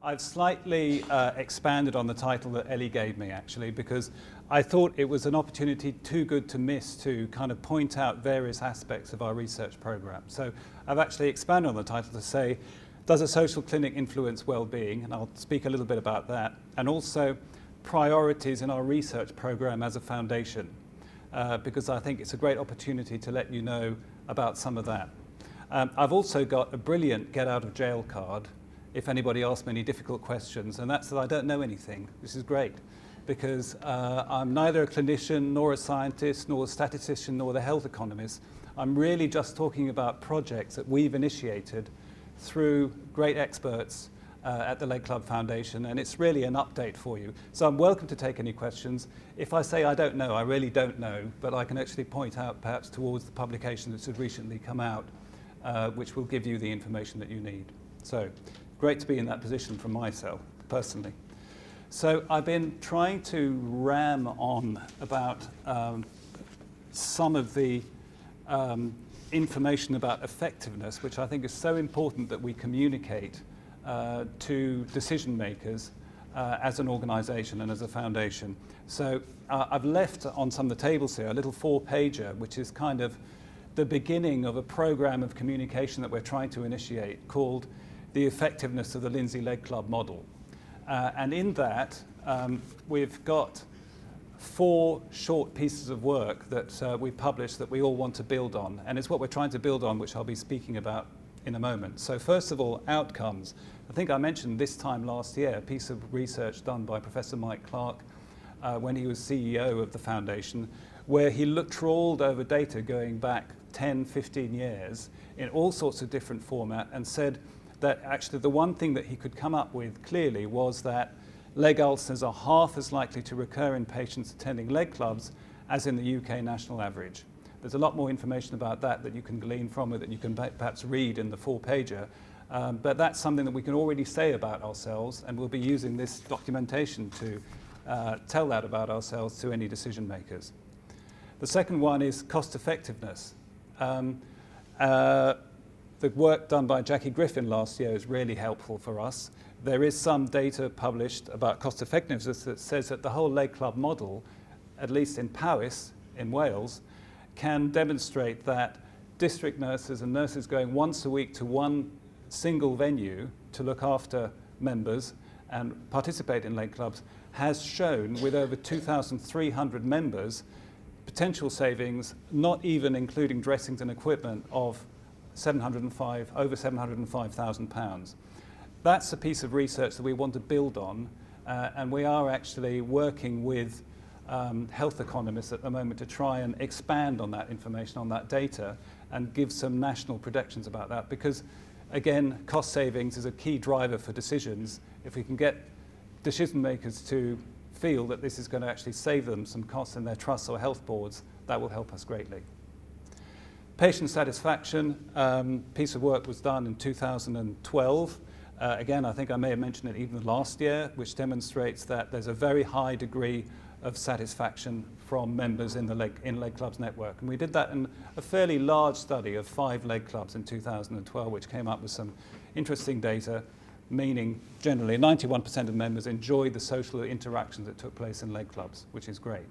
I've slightly expanded on the title that Ellie gave me, actually, because I thought it was an opportunity too good to miss to kind of point out various aspects of our research program. So I've actually expanded on the title to say, does a social clinic influence well-being? And I'll speak a little bit about that. And also priorities in our research program as a foundation, because I think it's a great opportunity to let you know about some of that. I've also got a brilliant get out of jail card if anybody asks me any difficult questions, and that's that I don't know anything. This is great, because I'm neither a clinician, nor a scientist, nor a statistician, nor the health economist. I'm really just talking about projects that we've initiated through great experts at the Leg Club Foundation, and it's really an update for you. So I'm welcome to take any questions. If I say I don't know, I really don't know, but I can actually point out perhaps towards the publication that's recently come out, which will give you the information that you need. So, great to be in that position for myself, personally. So I've been trying to ram on about some of the information about effectiveness, which I think is so important that we communicate to decision makers as an organization and as a foundation. So I've left on some of the tables here a little 4-pager, which is kind of the beginning of a program of communication that we're trying to initiate called the effectiveness of the Lindsay Leg Club model. And in that, we've got 4 short pieces of work that we published that we all want to build on. And it's what we're trying to build on, which I'll be speaking about in a moment. So first of all, outcomes. I think I mentioned this time last year, a piece of research done by Professor Mike Clark when he was CEO of the foundation, where he trawled over data going back 10, 15 years in all sorts of different format and said that actually the one thing that he could come up with clearly was that leg ulcers are half as likely to recur in patients attending leg clubs as in the UK national average. There's a lot more information about that that you can glean from it, that you can perhaps read in the 4-pager, but that's something that we can already say about ourselves, and we'll be using this documentation to tell that about ourselves to any decision makers. The second one is cost effectiveness. The work done by Jackie Griffin last year is really helpful for us. There is some data published about cost effectiveness that says that the whole leg club model, at least in Powys in Wales, can demonstrate that district nurses and nurses going once a week to one single venue to look after members and participate in leg clubs has shown, with over 2,300 members, potential savings, not even including dressings and equipment, of over £705,000. That's a piece of research that we want to build on, and we are actually working with health economists at the moment to try and expand on that information, on that data, and give some national projections about that, because again, cost savings is a key driver for decisions. If we can get decision makers to feel that this is going to actually save them some costs in their trusts or health boards, that will help us greatly. Patient satisfaction, piece of work was done in 2012. Again, I think I may have mentioned it even last year, which demonstrates that there's a very high degree of satisfaction from members in the Leg Clubs network. And we did that in a fairly large study of 5 leg clubs in 2012, which came up with some interesting data, meaning generally 91% of members enjoyed the social interactions that took place in leg clubs, which is great.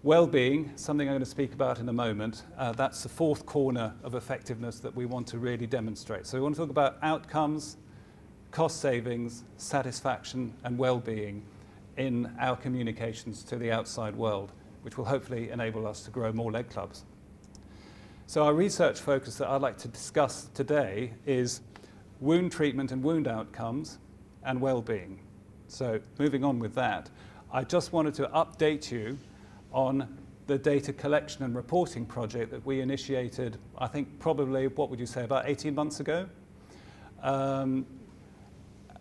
Wellbeing, something I'm going to speak about in a moment, that's the 4th corner of effectiveness that we want to really demonstrate. So we want to talk about outcomes, cost savings, satisfaction, and well-being in our communications to the outside world, which will hopefully enable us to grow more leg clubs. So our research focus that I'd like to discuss today is wound treatment and wound outcomes and well-being. So moving on with that, I just wanted to update you on the data collection and reporting project that we initiated, I think probably, what would you say, about 18 months ago?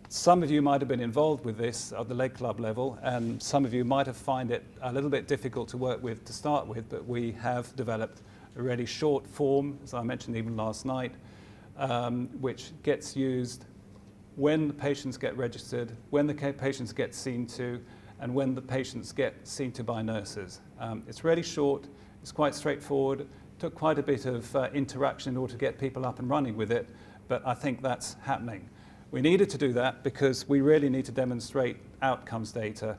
Some of you might have been involved with this at the leg club level, and some of you might have found it a little bit difficult to work with to start with, but we have developed a really short form, as I mentioned even last night, which gets used when the patients get registered, when the patients get seen to, and when the patients get seen to by nurses. It's really short, it's quite straightforward, took quite a bit of interaction in order to get people up and running with it, but I think that's happening. We needed to do that because we really need to demonstrate outcomes data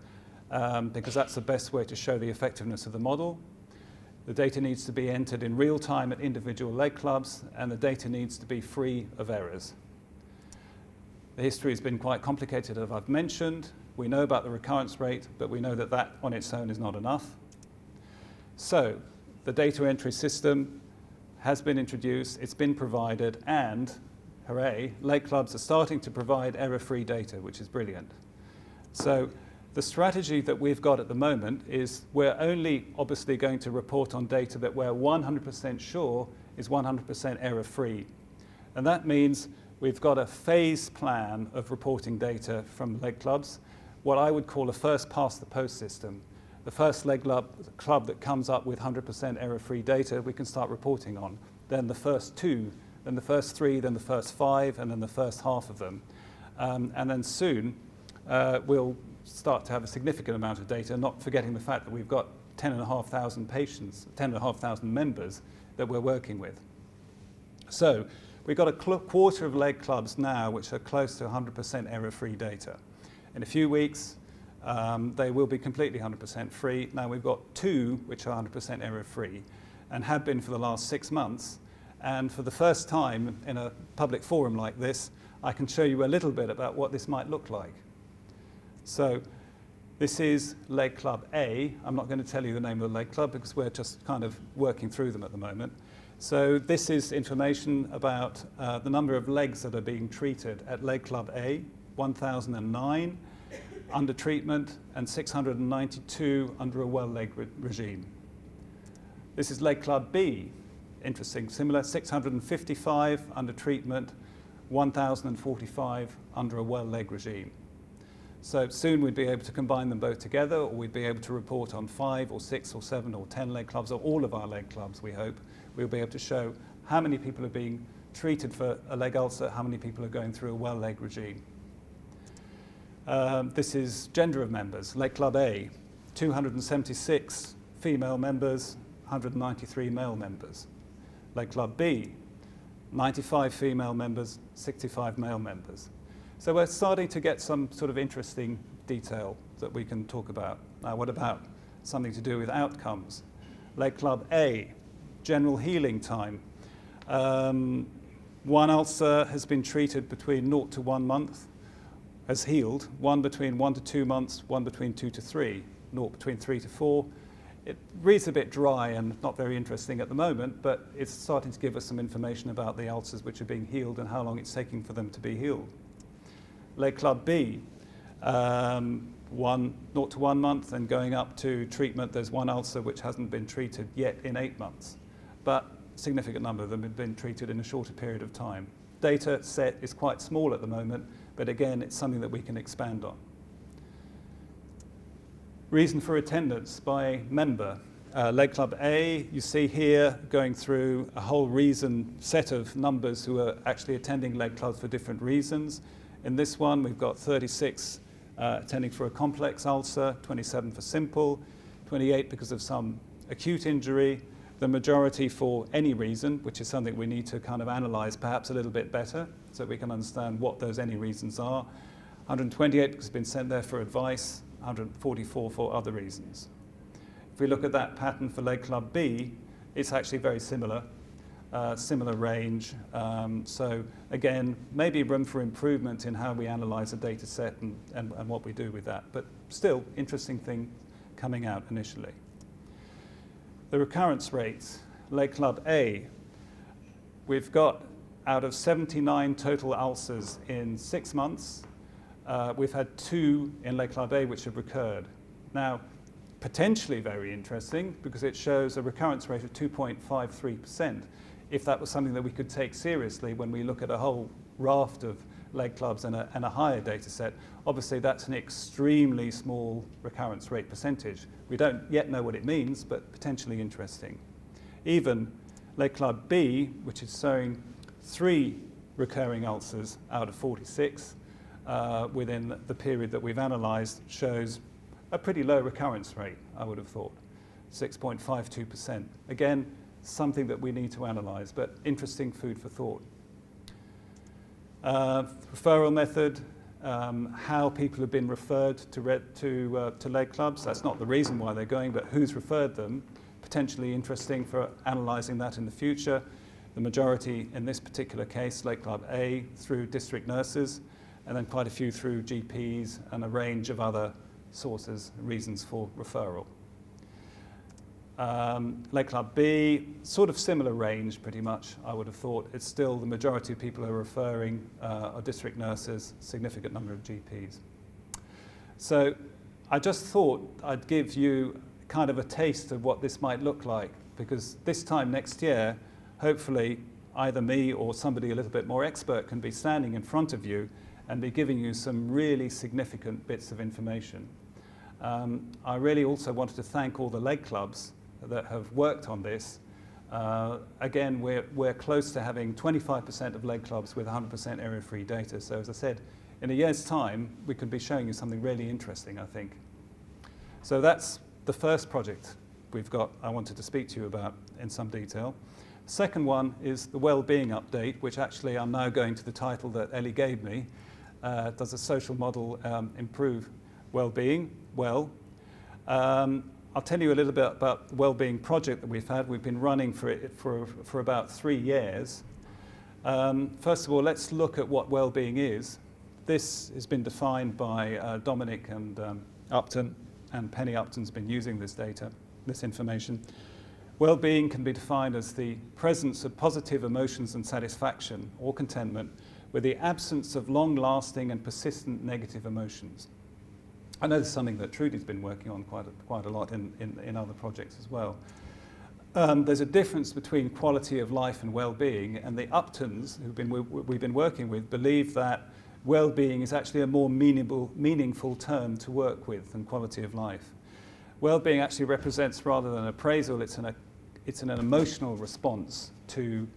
because that's the best way to show the effectiveness of the model. The data needs to be entered in real time at individual leg clubs, and the data needs to be free of errors. The history has been quite complicated, as I've mentioned. We know about the recurrence rate, but we know that that on its own is not enough. So the data entry system has been introduced, it's been provided, and hooray, leg clubs are starting to provide error-free data, which is brilliant. So the strategy that we've got at the moment is we're only obviously going to report on data that we're 100% sure is 100% error-free. And that means we've got a phased plan of reporting data from leg clubs, what I would call a first past the post system. The first leg club that comes up with 100% error-free data we can start reporting on. Then the first two, then the first three, then the first five, and then the first half of them. And then soon we'll start to have a significant amount of data, not forgetting the fact that we've got 10,500 patients, 10,500 members that we're working with. So we've got a quarter of leg clubs now which are close to 100% error-free data. In a few weeks, they will be completely 100% free. Now we've got two which are 100% error-free and have been for the last 6 months. And for the first time in a public forum like this, I can show you a little bit about what this might look like. So this is leg club A. I'm not going to tell you the name of the leg club because we're just kind of working through them at the moment. So this is information about the number of legs that are being treated at leg club A, 1,009 under treatment and 692 under a well leg regime. This is leg club B. Interesting, similar, 655 under treatment, 1,045 under a well leg regime. So soon we'd be able to combine them both together, or we'd be able to report on 5 or 6 or 7 or 10 leg clubs, or all of our leg clubs, we hope. We'll be able to show how many people are being treated for a leg ulcer, how many people are going through a well leg regime. This is gender of members. Leg club A, 276 female members, 193 male members. Leg club B, 95 female members, 65 male members. So we're starting to get some sort of interesting detail that we can talk about. Now, what about something to do with outcomes? Leg club A, general healing time. One ulcer has been treated between 0 to 1 month, has healed. One between 1 to 2 months, one between 2 to 3, 0 between 3 to 4. It reads a bit dry and not very interesting at the moment, but it's starting to give us some information about the ulcers which are being healed and how long it's taking for them to be healed. Leg club B, 0 to 1 month and going up to treatment. There's one ulcer which hasn't been treated yet in 8 months, but a significant number of them have been treated in a shorter period of time. Data set is quite small at the moment, but again, it's something that we can expand on. Reason for attendance by member. Leg club A, you see here going through a whole set of numbers who are actually attending leg clubs for different reasons. In this one, we've got 36 attending for a complex ulcer, 27 for simple, 28 because of some acute injury, the majority for any reason, which is something we need to kind of analyze perhaps a little bit better so we can understand what those any reasons are. 128 because it's been sent there for advice, 144 for other reasons. If we look at that pattern for leg club B, it's actually very similar. Similar range. So again, maybe room for improvement in how we analyze a data set and what we do with that. But still, interesting thing coming out initially. The recurrence rates. Leg club A, we've got out of 79 total ulcers in 6 months, we've had 2 in leg club A which have recurred. Now, potentially very interesting because it shows a recurrence rate of 2.53%. If that was something that we could take seriously when we look at a whole raft of leg clubs and a higher data set, obviously that's an extremely small recurrence rate percentage. We don't yet know what it means, but potentially interesting. Even leg club B, which is showing 3 recurring ulcers out of 46 within the period that we've analysed, shows a pretty low recurrence rate, I would have thought, 6.52%. Again, something that we need to analyse, but interesting food for thought. Referral method, how people have been referred to leg clubs. That's not the reason why they're going, but who's referred them. Potentially interesting for analysing that in the future. The majority in this particular case, Leg Club A, through district nurses, and then quite a few through GPs and a range of other sources, reasons for referral. Leg Club B, sort of similar range pretty much, I would have thought. It's still the majority of people who are referring are district nurses, significant number of GPs. So I just thought I'd give you kind of a taste of what this might look like, because this time next year, hopefully either me or somebody a little bit more expert can be standing in front of you and be giving you some really significant bits of information. I really also wanted to thank all the leg clubs that have worked on this. Again, we're close to having 25% of leg clubs with 100% error-free data. So as I said, in a year's time, we could be showing you something really interesting, I think. So that's the first project I wanted to speak to you about in some detail. Second one is the wellbeing update, which actually I'm now going to the title that Ellie gave me. Does a social model improve well-being? Well, I'll tell you a little bit about the wellbeing project that we've had. We've been running for about 3 years. First of all, let's look at what well-being is. This has been defined by Dominic and Upton, and Penny Upton's been using this data, this information. Well-being can be defined as the presence of positive emotions and satisfaction or contentment with the absence of long-lasting and persistent negative emotions. I know this is something that Trudy's been working on quite a lot in other projects as well. There's a difference between quality of life and well-being, and the Uptons, we've been working with, believe that well-being is actually a more meaningful term to work with than quality of life. Well-being actually represents, rather than appraisal, it's an emotional response to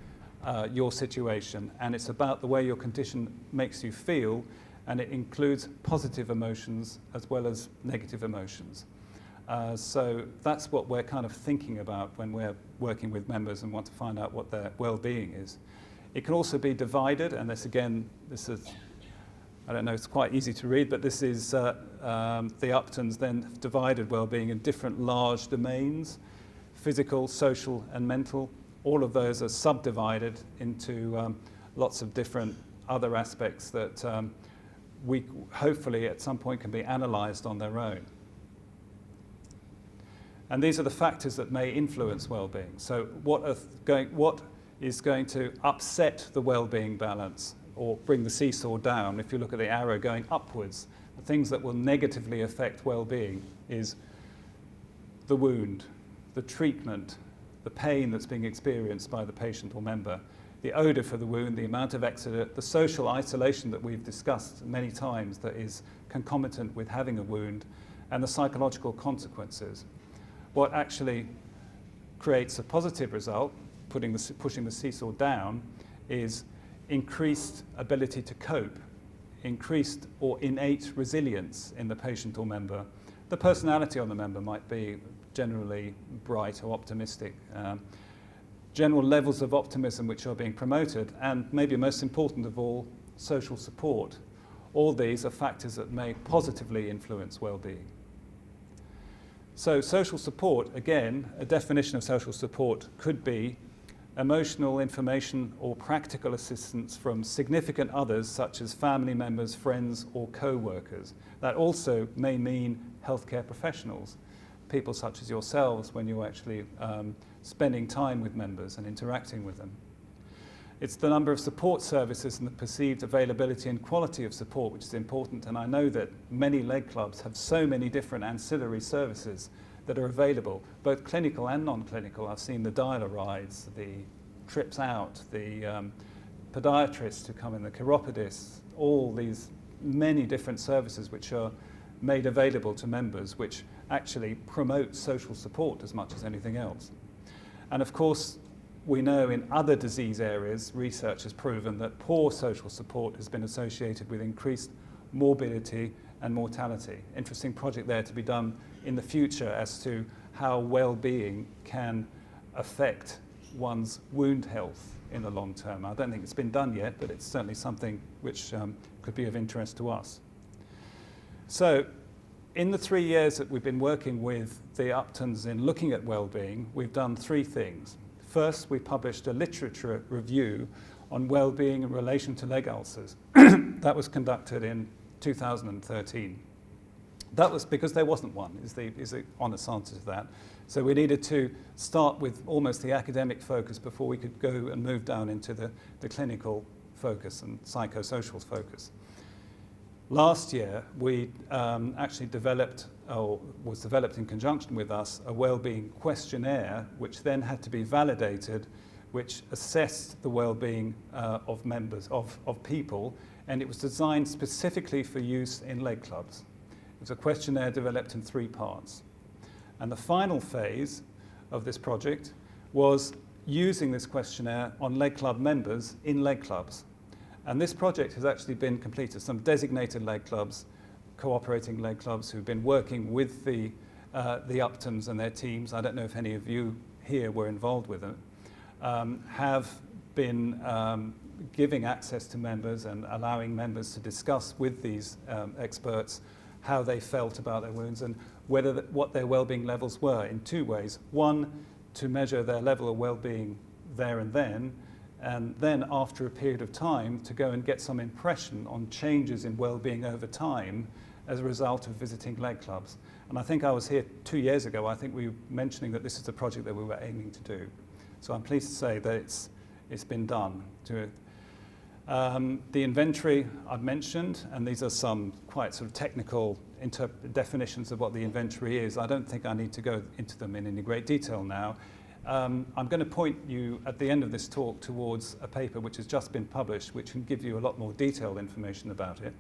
your situation, and it's about the way your condition makes you feel, and it includes positive emotions as well as negative emotions. So that's what we're kind of thinking about when we're working with members and want to find out what their well-being is. It can also be divided, and this is, I don't know, it's quite easy to read, but this is the Uptons then divided well-being in different large domains: physical, social, and mental. All of those are subdivided into lots of different other aspects that we hopefully at some point can be analysed on their own. And these are the factors that may influence well-being. So what is going to upset the well-being balance or bring the seesaw down? If you look at the arrow going upwards, the things that will negatively affect well-being is the wound, the treatment, the pain that's being experienced by the patient or member, the odour for the wound, the amount of exudate, the social isolation that we've discussed many times that is concomitant with having a wound, and the psychological consequences. What actually creates a positive result, pushing the seesaw down, is increased ability to cope, increased or innate resilience in the patient or member. The personality on the member might be generally bright or optimistic. General levels of optimism which are being promoted, and maybe most important of all, social support. All these are factors that may positively influence well-being. So social support, again, a definition of social support could be emotional information or practical assistance from significant others such as family members, friends, or co-workers. That also may mean healthcare professionals, people such as yourselves when you're actually spending time with members and interacting with them. It's the number of support services and the perceived availability and quality of support which is important, and I know that many leg clubs have so many different ancillary services that are available, both clinical and non-clinical. I've seen the dialer rides, the trips out, the podiatrists who come in, the chiropodists, all these many different services which are made available to members which actually promote social support as much as anything else. And of course, we know in other disease areas, research has proven that poor social support has been associated with increased morbidity and mortality. Interesting project there to be done in the future as to how well-being can affect one's wound health in the long term. I don't think it's been done yet, but it's certainly something which could be of interest to us. So, in the 3 years that we've been working with the Uptons in looking at well-being, we've done 3 things. First, we published a literature review on well-being in relation to leg ulcers. That was conducted in 2013. That was because there wasn't one, is the honest answer to that. So we needed to start with almost the academic focus before we could go and move down into the clinical focus and psychosocial focus. Last year, we actually developed, or was developed in conjunction with us, a well-being questionnaire, which then had to be validated, which assessed the well-being of members, of people, and it was designed specifically for use in leg clubs. It was a questionnaire developed in 3 parts. And the final phase of this project was using this questionnaire on leg club members in leg clubs. And this project has actually been completed. Some designated leg clubs, cooperating leg clubs who've been working with the Uptons and their teams, I don't know if any of you here were involved with them, have been giving access to members and allowing members to discuss with these experts how they felt about their wounds and what their well-being levels were in 2 ways. One, to measure their level of well-being there and then after a period of time to go and get some impression on changes in well-being over time as a result of visiting leg clubs. And I think I was here 2 years ago, I think we were mentioning that this is a project that we were aiming to do. So I'm pleased to say that it's been done. The inventory I've mentioned, and these are some quite sort of technical definitions of what the inventory is. I don't think I need to go into them in any great detail now. I'm going to point you at the end of this talk towards a paper which has just been published, which can give you a lot more detailed information about it,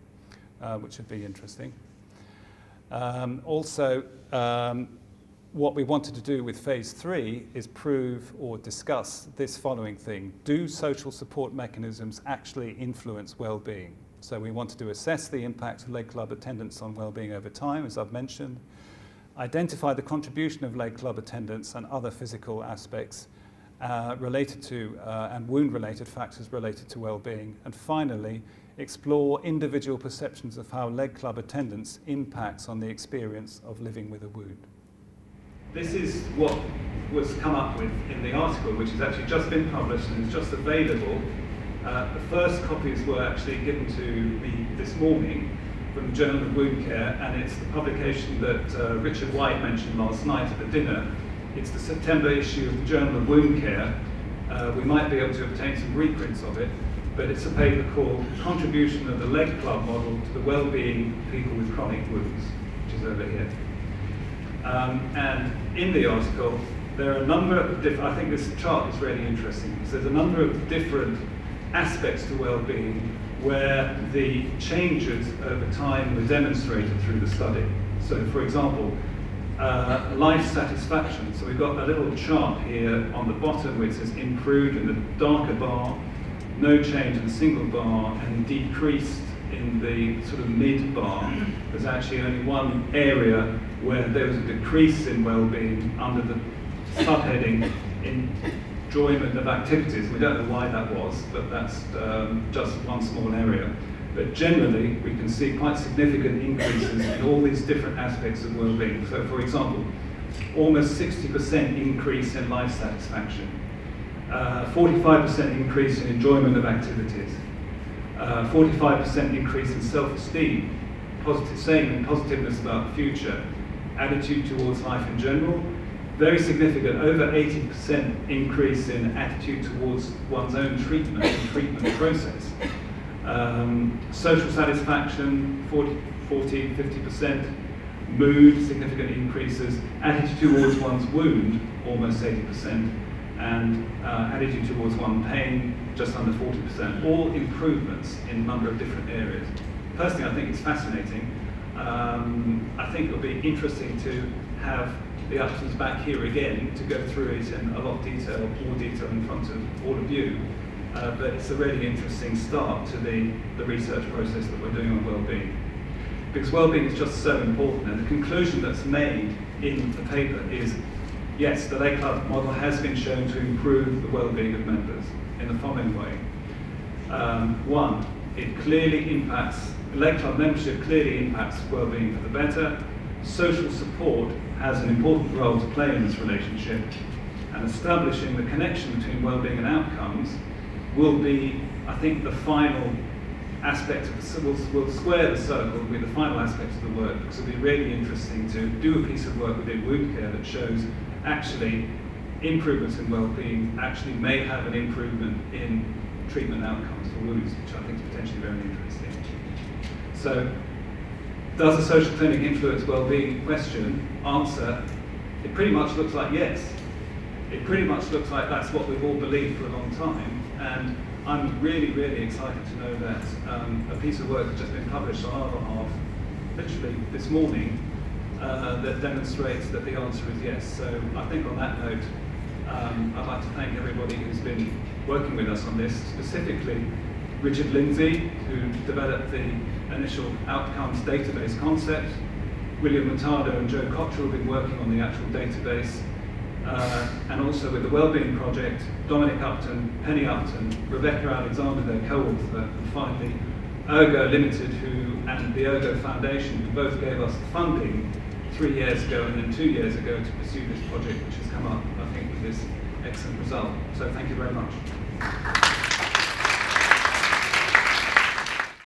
which would be interesting. What we wanted to do with phase 3 is prove or discuss this following thing. Do social support mechanisms actually influence well-being? So we wanted to assess the impact of leg club attendance on well-being over time, as I've mentioned, identify the contribution of leg club attendance and other physical aspects related to and wound-related factors related to well-being, and finally, explore individual perceptions of how leg club attendance impacts on the experience of living with a wound. This is what was come up with in the article, which has actually just been published and is just available. The first copies were actually given to me this morning from the Journal of Wound Care, and it's the publication that Richard White mentioned last night at the dinner. It's the September issue of the Journal of Wound Care. We might be able to obtain some reprints of it, but it's a paper called Contribution of the Leg Club Model to the Well-being of People with Chronic Wounds, which is over here. And in the article, there are a number of different, I think this chart is really interesting, because there's a number of different aspects to well-being where the changes over time were demonstrated through the study. So, for example, life satisfaction. So we've got a little chart here on the bottom which says improved in the darker bar, no change in the single bar, and decreased in the sort of mid bar. There's actually only one area where there was a decrease in well-being under the subheading enjoyment of activities. We don't know why that was, but that's just one small area. But generally, we can see quite significant increases in all these different aspects of well-being. So, for example, almost 60% increase in life satisfaction, 45% increase in enjoyment of activities, 45% increase in self-esteem, saying positiveness about the future, attitude towards life in general, very significant, over 80% increase in attitude towards one's own treatment and treatment process. Social satisfaction, 50%, mood, significant increases, attitude towards one's wound, almost 80%, and attitude towards one's pain, just under 40%, all improvements in a number of different areas. Personally, I think it's fascinating. I think it'll be interesting to have the Uptons back here again to go through it in a lot of detail, more detail in front of all of you. But it's a really interesting start to the research process that we're doing on well-being. Because well-being is just so important, and the conclusion that's made in the paper is, yes, the leg club model has been shown to improve the well-being of members. in the following way. One, it clearly impacts, Lake Club membership clearly impacts well-being for the better. Social support has an important role to play in this relationship, and establishing the connection between well-being and outcomes will be, I think, the final aspect of will square the circle, will be the final aspect of the work, because it'll be really interesting to do a piece of work within wound care that shows actually improvements in well-being actually may have an improvement in treatment outcomes for wounds, which I think is potentially very interesting. So, does a social clinic influence well-being? Question, answer, it pretty much looks like yes. It pretty much looks like that's what we've all believed for a long time, and I'm really, really excited to know that a piece of work has just been published on our behalf, literally this morning, that demonstrates that the answer is yes. So I think on that note, I'd like to thank everybody who's been working with us on this, specifically Richard Lindsay, who developed the initial outcomes database concept, William Matado and Joe Cottrell have been working on the actual database, and also with the Wellbeing Project, Dominic Upton, Penny Upton, Rebecca Alexander, their co-author, and finally Ergo Limited, and the Ergo Foundation, who both gave us funding 3 years ago and then 2 years ago to pursue this project, which has come up, I think, with this excellent result. So thank you very much.